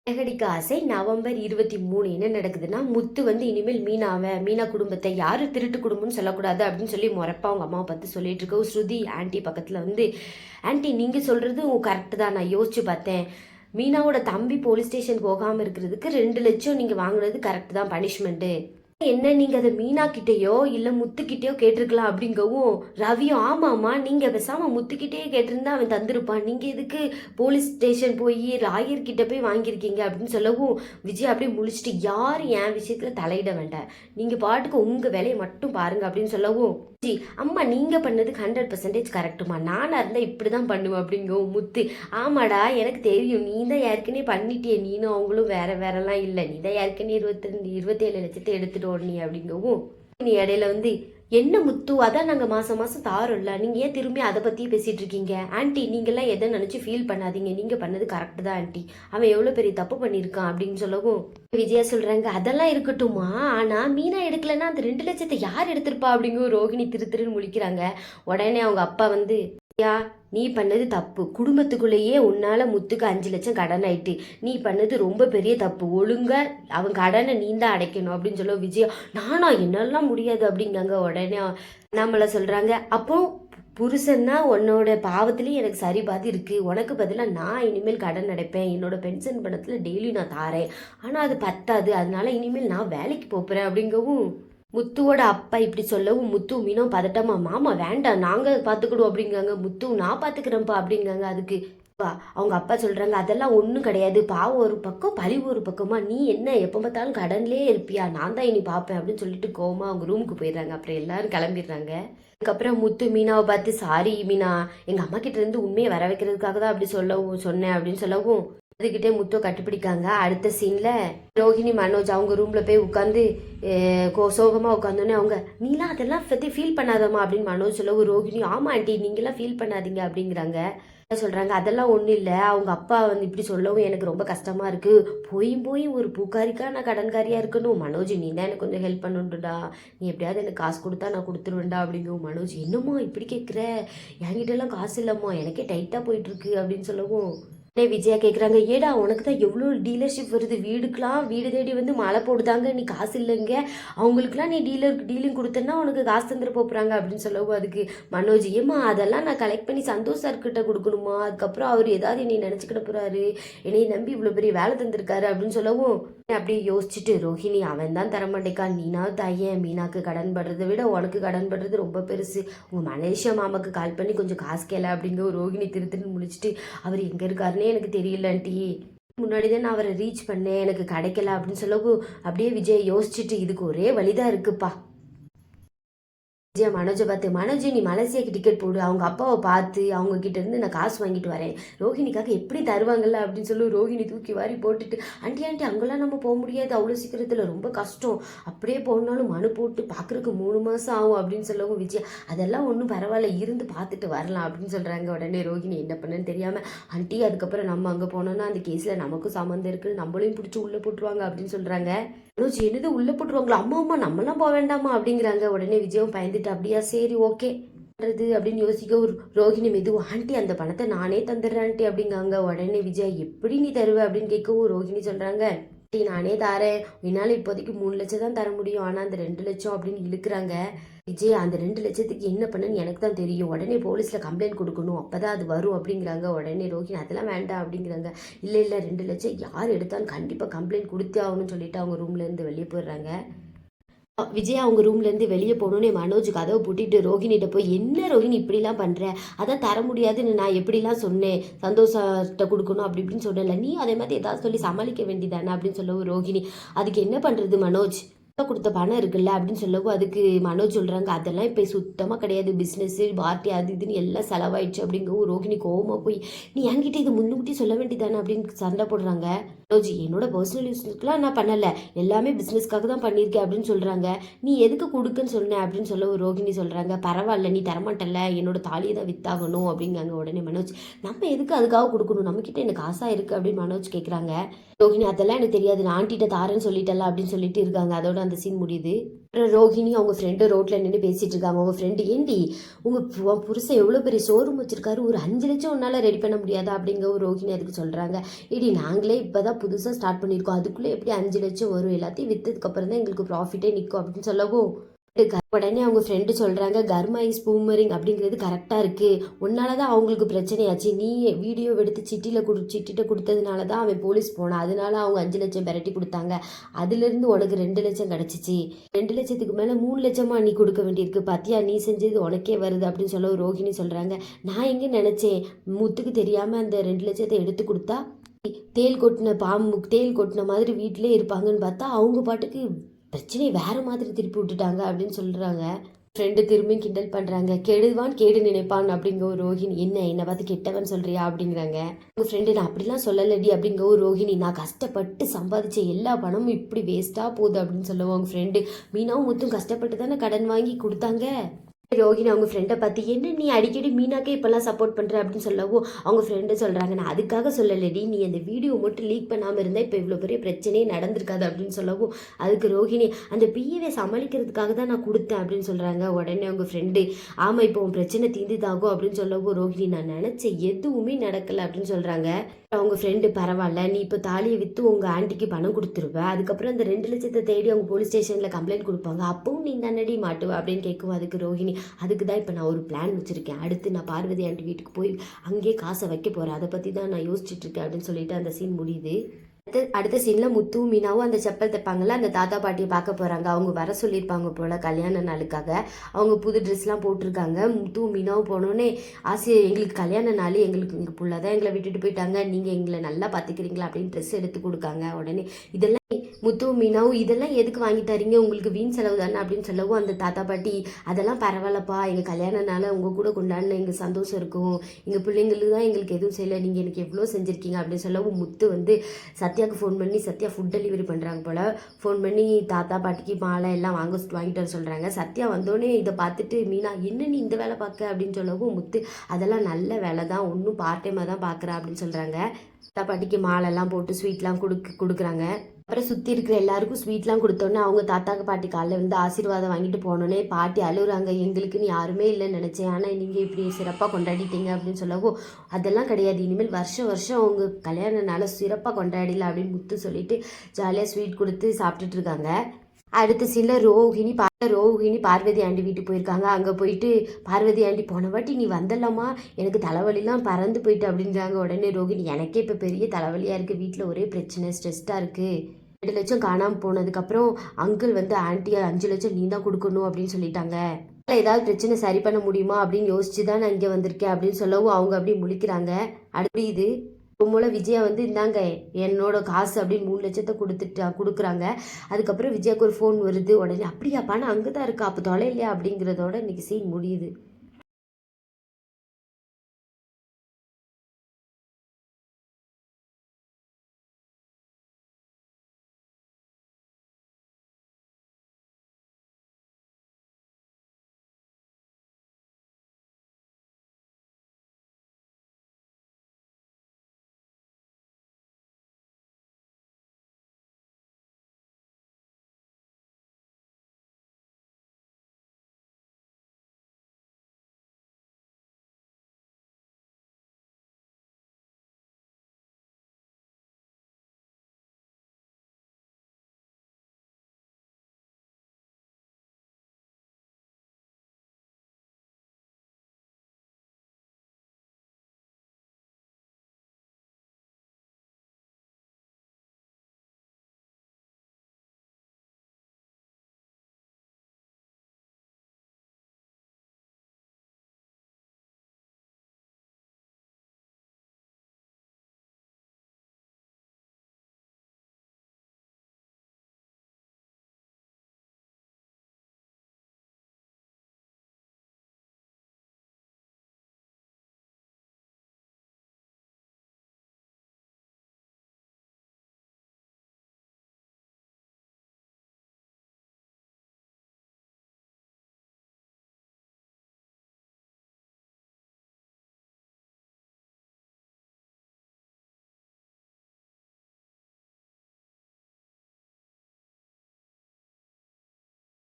சிறகடிக்க ஆசை நவம்பர் 23 என்ன நடக்குதுன்னா, முத்து இனிமேல் மீனா குடும்பத்தை யாரு திருட்டு குடும்பம்னு சொல்லக்கூடாது அப்படின்னு சொல்லி முறைப்பா அவங்க அம்மாவை பார்த்து சொல்லிட்டு இருக்கோம். ஸ்ருதி ஆன்ட்டி பக்கத்துல ஆன்ட்டி நீங்க சொல்றது கரெக்டு தான், நான் யோசிச்சு பார்த்தேன். மீனாவோட தம்பி போலீஸ் ஸ்டேஷன் போகாம இருக்கிறதுக்கு 2 லட்சம் நீங்க வாங்குனது கரெக்ட் தான் பனிஷ்மெண்ட். என்ன நீங்க அதை மீனா கிட்டேயோ இல்ல முத்துக்கிட்டேயோ கேட்டிருக்கலாம் அப்படிங்கவும் ரவியும் ஆமாமா நீங்க பேசாம முத்துக்கிட்டேயே கேட்டிருந்தா அவன் தந்திருப்பான், நீங்க எதுக்கு போலீஸ் ஸ்டேஷன் போய் ராயர் கிட்ட போய் வாங்கியிருக்கீங்க அப்படின்னு சொல்லவும் விஜய் அப்படியே முழிச்சிட்டு யார் என் விஷயத்துல தலையிட வேண்டாம், நீங்க பாட்டுக்கு உங்க வேலையை மட்டும் பாருங்க அப்படின்னு சொல்லவும் அம்மா நீங்க பண்ணது 100% கரெக்டுமா, நானா இருந்தா இப்படிதான் பண்ணுவேன் அப்படிங்கவும் முத்து ஆமாடா எனக்கு தெரியும், நீ தான் ஏற்கனவே பண்ணிட்டியே, நீனும் அவங்களும் வேறலாம் இல்லை, நீ தான் ஏற்கனவே 27 லட்சத்தை எடுத்துட்டு ஓடனி அப்படிங்கவும் நீ இடையில என்ன முத்து அதான் நாங்கள் மாதம் தாரோம்ல, நீங்கள் ஏன் திரும்பி அதை பற்றியே பேசிகிட்டு இருக்கீங்க ஆன்ட்டி, நீங்கள்லாம் எதை நினச்சி ஃபீல் பண்ணாதீங்க, நீங்கள் பண்ணது கரெக்டு தான் ஆன்ட்டி, அவன் எவ்வளோ பெரிய தப்பு பண்ணியிருக்கான் அப்படின்னு சொல்லவும் விஜயா சொல்கிறாங்க அதெல்லாம் இருக்கட்டுமா, ஆனால் மீனா எடுக்கலைன்னா அந்த 2 லட்சத்தை யார் எடுத்திருப்பா அப்படிங்கும் ரோஹிணி திருன்னு முழிக்கிறாங்க. உடனே அவங்க அப்பா நீ பண்ணது தப்பு, குடும்பத்துக்குள்ளேயே உன்னால முத்துக்கு 5 லட்சம் கடன் ஆயிட்டு, நீ பண்ணது ரொம்ப பெரிய தப்பு, ஒழுங்கா அவன் கடனை நீ தான் அடைக்கணும் அப்படின்னு சொல்ல விஜயா நானா என்னெல்லாம் முடியாது அப்படிங்காங்க. உடனே நம்மள சொல்றாங்க அப்போ புருஷன்னா உன்னோட பாவத்திலேயே எனக்கு சரி பாதி இருக்கு, உனக்கு பதிலாக நான் இனிமேல் கடன் அடைப்பேன், என்னோட பென்ஷன் பணத்தில் டெய்லி நான் தாரேன், ஆனால் அது பத்தாது, அதனால இனிமேல் நான் வேலைக்கு போகிறேன் அப்படிங்கவும் முத்துவோட அப்பா இப்படி சொல்லவும் முத்து மீனும் பதட்டமா மாமா வேண்டாம் நாங்கள் பார்த்துக்கிடுவோம் அப்படிங்காங்க. முத்து நான் பார்த்துக்கிறேன்ப்பா அப்படிங்காங்க. அதுக்கு அவங்க அப்பா சொல்றாங்க அதெல்லாம் ஒன்றும் கிடையாது, பாவம் ஒரு பக்கம் பழிவு ஒரு பக்கமா, நீ என்ன எப்போ பார்த்தாலும் கடன்லேயே இருப்பியா, நான் தான் இனி பார்ப்பேன் அப்படின்னு சொல்லிட்டு கோவமா அவங்க ரூமுக்கு போயிடுறாங்க. அப்புறம் எல்லாரும் கிளம்பிடுறாங்க. அதுக்கப்புறம் முத்து மீனாவை பார்த்து சாரி மீனா, எங்கள் அம்மா கிட்ட இருந்து உண்மையை வர வைக்கிறதுக்காக தான் அப்படி சொன்னேன் அப்படின்னு சொல்லவும் அதுக்கிட்டே முத்தோ கட்டுப்பிடிக்காங்க. அடுத்த சீன்ல ரோஹிணி மனோஜ் அவங்க ரூம்ல போய் உட்காந்து சோகமா உட்காந்தோன்னே அவங்க நீலாம் அதெல்லாம் பத்தி ஃபீல் பண்ணாதம்மா அப்படின்னு மனோஜ் சொல்லவும் ரோஹிணி ஆமா ஆண்டி நீங்களாம் ஃபீல் பண்ணாதீங்க அப்படிங்கிறாங்க. சொல்றாங்க அதெல்லாம் ஒன்றும் இல்லை, அவங்க அப்பா இப்படி சொல்லவும் எனக்கு ரொம்ப கஷ்டமா இருக்கு, போய் ஒரு பூக்காரிக்கா நான் கடன்காரியா இருக்கணும், மனோஜ் நீ தான் எனக்கு கொஞ்சம் ஹெல்ப் பண்ணுடா, நீ எப்படியாவது எனக்கு காசு கொடுத்தா நான் கொடுத்துருவேன்டா அப்படிங்கும். மனோஜ் என்னம்மா இப்படி கேட்குற, என்கிட்ட எல்லாம் காசு இல்லம்மா, எனக்கே டைட்டா போயிட்டு இருக்கு அப்படின்னு சொல்லவும் விஜயா கேட்குறாங்க ஏடா உனக்கு தான் எவ்வளோ டீலர்ஷிப் வருது, வீடு தேடி மாலை போடுதாங்க, நீ காசு இல்லைங்க, அவங்களுக்குலாம் நீ டீலிங் கொடுத்தேன்னா உனக்கு காசு தந்துட போகிறாங்க அப்படின்னு சொல்லவும் அதுக்கு மனோஜ் ஏமா அதெல்லாம் நான் கலெக்ட் பண்ணி சந்தோஷ் சார்கிட்ட கொடுக்கணுமா, அதுக்கப்புறம் அவர் ஏதாவது என்னை நினச்சிக்கிட போகிறாரு, என்னை நம்பி இவ்வளோ பெரிய வேலை தந்திருக்காரு அப்படின்னு சொல்லவும் அப்படியே யோசிச்சுட்டு ரோஹிணி அவன் தான் தரமாட்டேக்கா, நீனாவது தாயேன், மீனாக்கு கடன் படுறதை விட உனக்கு கடன் படுறது ரொம்ப பெருசு, உங்கள் மலேசியா மாமாக்கு கால் பண்ணி கொஞ்சம் காசு கேள அப்படிங்க ரோஹிணி திருத்துன்னு முடிச்சுட்டு அவர் எங்கே இருக்காருன்னு எனக்கு தெரியல ஆண்டி, முன்னாடி தான் நான் அவரை ரீச் பண்ணேன், எனக்கு கிடைக்கல அப்படின்னு சொல்லவும் அப்படியே விஜய் யோசிச்சுட்டு இதுக்கு ஒரே வழிதான் இருக்குப்பா. விஜயா மனோஜை பார்த்து மனோஜ் நீ மலேசியாக்கு டிக்கெட் போடு, அவங்க அப்பாவை பார்த்து அவங்க கிட்ட இருந்து நான் காசு வாங்கிட்டு வரேன், ரோஹிணிக்காக எப்படி தருவாங்கல்ல அப்படின்னு சொல்லி ரோஹிணி தூக்கி வாரி போட்டுட்டு ஆண்டி அங்கெல்லாம் நம்ம போக முடியாது அவ்வளோ சீக்கிரத்தில், ரொம்ப கஷ்டம், அப்படியே போனாலும் மனு போட்டு பார்க்குறதுக்கு 3 மாதம் ஆகும் அப்படின்னு சொல்லவும் விஜயா அதெல்லாம் ஒன்றும் பரவாயில்ல இருந்து பார்த்துட்டு வரலாம் அப்படின்னு சொல்கிறாங்க. உடனே ரோஹிணி என்ன பண்ணன்னு தெரியாமல் ஆண்டி அதுக்கப்புறம் நம்ம அங்கே போனோன்னா அந்த கேஸில் நமக்கும் சம்மந்தம் இருக்குது, நம்மளையும் பிடிச்சி உள்ளே போட்டுருவாங்க அப்படின்னு சொல்கிறாங்க. மனோஜ் என்னது உள்ளே போட்டுருவாங்களா, அம்மா நம்மளாம் போக வேண்டாமா அப்படிங்கிறாங்க. உடனே விஜயும் பயந்துட்டு அப்படியா சரி ஓகே அப்படின்னு யோசிக்க ஒரு ரோஹிணி மெதுவா ஆண்டி அந்த பணத்தை நானே தந்துடுறேன் ஆண்டி அப்படிங்காங்க. உடனே விஜய் எப்படி நீ தருவ அப்படின்னு கேட்கவும் ரோஹிணி சொல்றாங்க நானே தாரேன், என்னால் இப்போதைக்கு 3 லட்சம் தான் தர முடியும், ஆனால் அந்த 2 லட்சம் அப்படின்னு இழுக்கிறாங்க. விஜய் அந்த 2 லட்சத்துக்கு என்ன பண்ணுன்னு எனக்கு தான் தெரியும், உடனே போலீஸில் கம்ப்ளைண்ட் கொடுக்கணும் அப்போதான் அது வரும் அப்படிங்கிறாங்க. உடனே ரோஹிணி அதெல்லாம் வேண்டாம் அப்படிங்கிறாங்க. இல்லை 2 லட்சம் யார் எடுத்தாலும் கண்டிப்பாக கம்ப்ளைண்ட் கொடுத்தே ஆகணும்னு சொல்லிட்டு அவங்க ரூம்லேருந்து வெளியே போயிடுறாங்க. விஜய் அவங்க ரூம்லேருந்து வெளியே போகணுன்னே மனோஜ் கதவை பூட்டிட்டு ரோஹிணிகிட்ட போய் என்ன ரோஹிணி இப்படிலாம் பண்ணுற, அதான் தர முடியாதுன்னு நான் எப்படிலாம் சொன்னேன், சந்தோஷத்தை கொடுக்கணும் அப்படி இப்படின்னு சொன்னேன்ல, நீ அதே மாதிரி ஏதாவது சொல்லி சமாளிக்க வேண்டியதானே அப்படின்னு சொல்லவும் ரோஹிணி அதுக்கு என்ன பண்ணுறது மனோஜ் கொடுத்த பணம் இருக்குல்ல அப்படின்னு சொல்லவும் அதுக்கு மனோஜ் சொல்கிறாங்க அதெல்லாம் இப்போ சுத்தமாக கிடையாது, பிஸ்னஸ்ஸு பார்ட்டி அது இதுன்னு எல்லாம் செலவாயிடுச்சு அப்படிங்கவும் ரோஹிணி கோவமாக போய் நீ என்கிட்ட இது முன்னுக்கூட்டி சொல்ல வேண்டியதானே அப்படின்னு சண்டை போடுறாங்க. மனோஜ் என்னோட பர்சனல் யூஸ்க்குலாம் நான் பண்ணலை, எல்லாமே பிஸ்னஸ்க்காக தான் பண்ணியிருக்கேன் அப்படின்னு சொல்கிறாங்க. நீ எதுக்கு கொடுக்குன்னு சொன்னேன் அப்படின்னு சொல்ல ரோஹிணி சொல்கிறாங்க பரவாயில்ல நீ தரமாட்டல, என்னோட தாலியை தான் வித்தாகணும் அப்படிங்காங்க. உடனே மனோஜ் நம்ம எதுக்கு அதுக்காக கொடுக்கணும், நம்மக்கிட்ட எனக்கு ஆசை இருக்குது அப்படின்னு மனோஜ் கேட்குறாங்க. ரோஹிணி அதெல்லாம் எனக்கு தெரியாது, நான் ஆண்டிகிட்ட தாரேன்னு சொல்லிட்டல அப்படின்னு சொல்லிட்டு இருக்காங்க. அதோட அந்த சீன் முடியுது. அப்புறம் ரோஹிணி அவங்க ஃப்ரெண்டு ரோட்டில் நின்று பேசிகிட்டு இருக்காங்க. அவங்க ஃப்ரெண்டு, ஏண்டி உங்கள் புருஷன் எவ்வளோ பெரிய ஷோரூம் வச்சுருக்காரு, ஒரு 5 லட்சம் உன்னால் ரெடி பண்ண முடியாதா அப்படிங்கிற ஒரு ரோஹிணி அதுக்கு சொல்கிறாங்க. ஏடி நாங்களே இப்போ தான் புதுசாக ஸ்டார்ட் பண்ணியிருக்கோம், அதுக்குள்ளே எப்படி 5 லட்சம் வரும், எல்லாத்தையும் விற்றதுக்கப்புறம் தான் எங்களுக்கு ப்ராஃபிட்டே நிற்கும் அப்படின்னு சொல்லவும் உடனே அவங்க ஃப்ரெண்டு சொல்கிறாங்க, கர்மா இஸ் பூமரிங் அப்படிங்கிறது கரெக்டாக இருக்குது, உன்னால தான் அவங்களுக்கு பிரச்சனையாச்சு, நீ வீடியோ எடுத்து சிட்டிட்ட கொடுத்ததுனால தான் அவன் போலீஸ் போனான், அதனால அவங்க 5 லட்சம் பெரட்டி கொடுத்தாங்க, அதுலேருந்து உனக்கு 2 லட்சம் கிடச்சிச்சு, 2 லட்சத்துக்கு மேலே 3 லட்சமாக நீ கொடுக்க வேண்டியிருக்கு, பாத்தியா நீ செஞ்சது உனக்கே வருது அப்படின்னு சொல்ல ரோஹிணி சொல்கிறாங்க, நான் எங்கே நினச்சேன் முத்துக்கு தெரியாமல் அந்த 2 லட்சத்தை எடுத்து கொடுத்தா தேல் கொட்டின மாதிரி வீட்டிலே இருப்பாங்கன்னு பார்த்தா அவங்க பாட்டுக்கு பிரச்சனையை வேற மாதிரி திருப்பி விட்டுட்டாங்க அப்படின்னு சொல்றாங்க. ஃப்ரெண்டு திரும்பி கிண்டல் பண்றாங்க, கெடுவான் கேடு நினைப்பான் அப்படிங்கிற ஒரு ரோஹிணி, என்னை பார்த்து கெட்டவன் சொல்றியா அப்படிங்கிறாங்க. உங்க ஃப்ரெண்டு, நான் அப்படிலாம் சொல்லலடி அப்படிங்கிற ஒரு ரோஹிணி, நான் கஷ்டப்பட்டு சம்பாதிச்ச எல்லா பணமும் இப்படி வேஸ்டா போகுது அப்படின்னு சொல்லுவோம். உங்க ஃப்ரெண்டு, மீனாவும் முத்தும் கஷ்டப்பட்டு தானே கடன் வாங்கி கொடுத்தாங்க. ரோஹிணி அவங்க ஃப்ரெண்டை பார்த்து, என்ன நீ அடிக்கடி மீனாக்கே இப்போல்லாம் சப்போர்ட் பண்ணுற அப்படின்னு சொல்லவும் அவங்க ஃப்ரெண்டு சொல்கிறாங்க, நான் அதுக்காக சொல்லலடி, நீ அந்த வீடியோ மட்டும் லீக் பண்ணாமல் இருந்தால் இப்போ இவ்வளோ பெரிய பிரச்சனையே நடந்திருக்காது அப்படின்னு சொல்லவும் அதுக்கு ரோஹிணி, அந்த பிஏவை சமாளிக்கிறதுக்காக தான் நான் கொடுத்தேன் அப்படின்னு சொல்கிறாங்க. உடனே அவங்க ஃப்ரெண்டு, ஆமாம் இப்போ உன் பிரச்சனை தீர்ந்துதாகும் அப்படின்னு சொல்லவும் ரோஹிணி, நான் நினச்ச எதுவுமே நடக்கலை அப்படின்னு சொல்கிறாங்க. அவங்க ஃப்ரெண்டு, பரவாயில்ல நீ இப்போ தாலியை விற்று உங்கள் ஆண்டிக்கு பணம் கொடுத்துருவேன், அதுக்கப்புறம் அந்த 2 லட்சத்தை தேடி அவங்க போலீஸ் ஸ்டேஷனில் கம்ப்ளைண்ட் கொடுப்பாங்க, அப்பவும் நீ தானடி மாட்டுவ அப்படின்னு கேட்கும். அதுக்கு ரோஹிணி, அதுக்கு தான் இப்போ நான் ஒரு பிளான் வச்சுருக்கேன், அடுத்து நான் பார்வதி ஆண்டி வீட்டுக்கு போய் அங்கேயே காசை வைக்க போகிறேன், அதை பற்றி தான் நான் யோசிச்சுட்டு இருக்கேன் அப்படின்னு சொல்லிட்டு அந்த சீன் முடியுது. அடுத்த சீனில் முத்துவும் மீனாவும் அந்த செப்பல் தைப்பாங்கல்ல அந்த தாத்தா பாட்டியை பார்க்க போகிறாங்க. அவங்க வர சொல்லியிருப்பாங்க போல் கல்யாண நாளுக்காக. அவங்க புது ட்ரெஸ்லாம் போட்டிருக்காங்க. முத்துவும் மீனாவும் போனோடனே, எங்களுக்கு கல்யாண நாள், எங்களுக்கு எங்கள் புள்ள தான் எங்களை விட்டுட்டு போயிட்டாங்க, நீங்கள் எங்களை நல்லா பார்த்துக்கிறீங்களா அப்படின்னு ட்ரெஸ் எடுத்து கொடுக்காங்க. உடனே இதெல்லாம் முத்துவும் மீனாவும், இதெல்லாம் எதுக்கு வாங்கி தரீங்க, உங்களுக்கு வீண் செலவு தானே அப்படின்னு சொல்லவும் அந்த தாத்தா பாட்டி, அதெல்லாம் பரவாயில்லப்பா, எங்கள் கல்யாணனால உங்கள் கூட கொண்டாடின எங்கள் சந்தோஷம் இருக்கும், எங்கள் பிள்ளைங்களுக்கு தான் எங்களுக்கு எதுவும் செய்யலை, நீங்கள் எனக்கு எவ்வளோ செஞ்சுருக்கீங்க அப்படின்னு சொல்லவும் முத்து வந்து சத்யாவுக்கு ஃபோன் பண்ணி, சத்யா ஃபுட் டெலிவரி பண்ணுறாங்க போல், ஃபோன் பண்ணி தாத்தா பாட்டிக்கு மாலை எல்லாம் வாங்கிட்டு வர சொல்கிறாங்க. சத்யா வந்தோடனே இதை பார்த்துட்டு மீனா, என்ன நீ இந்த வேலை பார்க்க அப்படின்னு சொல்லவும் முத்து, அதெல்லாம் நல்ல வேலை தான், ஒன்றும் பார்ட் டைமாக தான் பார்க்குறேன் அப்படின்னு சொல்கிறாங்க. தாத்தா பாட்டிக்கு மாலைலாம் போட்டு ஸ்வீட்லாம் கொடுக்குறாங்க. அப்புறம் சுற்றி இருக்கிற எல்லாருக்கும் ஸ்வீட்லாம் கொடுத்தோன்னே அவங்க தாத்தாக்கு பாட்டி காலையில் வந்து ஆசீர்வாதம் வாங்கிட்டு போனோன்னே பாட்டி அழுகுறாங்க, எங்களுக்குன்னு யாருமே இல்லைன்னு நினச்சேன், ஆனால் நீங்கள் இப்படி சிறப்பாக கொண்டாடிட்டீங்க அப்படின்னு சொல்லவும், அதெல்லாம் கிடையாது, இனிமேல் வருஷம் வருஷம் அவங்க கல்யாணனால சிறப்பாக கொண்டாடிடலாம் அப்படின்னு முத்து சொல்லிட்டு ஜாலியாக ஸ்வீட் கொடுத்து சாப்பிட்டுட்டு இருக்காங்க. அடுத்த சீனில் ரோஹிணி பார்வதி ஆண்டி வீட்டுக்கு போயிருக்காங்க. அங்கே போயிட்டு பார்வதி ஆண்டி, போன வாட்டி நீ வந்தலாமா, எனக்கு தலைவலிலாம் பறந்து போயிட்டு அப்படின்றாங்க. உடனே ரோஹிணி, எனக்கே இப்போ பெரிய தலைவலியாக இருக்குது, வீட்டில் ஒரே பிரச்சனை ஸ்ட்ரெஸ்டாக இருக்குது, 2 லட்சம் காணாமல் போனதுக்கப்புறம் அங்கிள் வந்து ஆண்டி 5 லட்சம் நீ தான் கொடுக்கணும் அப்படின்னு சொல்லிட்டாங்க, ஏதாவது பிரச்சனை சரி பண்ண முடியுமா அப்படின்னு யோசிச்சு தான் நான் இங்கே வந்திருக்கேன் அப்படின்னு சொல்லவும் அவங்க அப்படியே முழிக்கிறாங்க. அடுத்து இது மூலம் விஜயா வந்து, இந்தாங்க என்னோட காசு அப்படின்னு 3 லட்சத்தை கொடுக்குறாங்க. அதுக்கப்புறம் விஜயாவுக்கு ஒரு ஃபோன் வருது. உடனே, அப்படியா பணம் அங்கே தான் இருக்கா, அப்போ தொலைலையா அப்படிங்கிறதோட இன்னைக்கு சீன் முடியுது.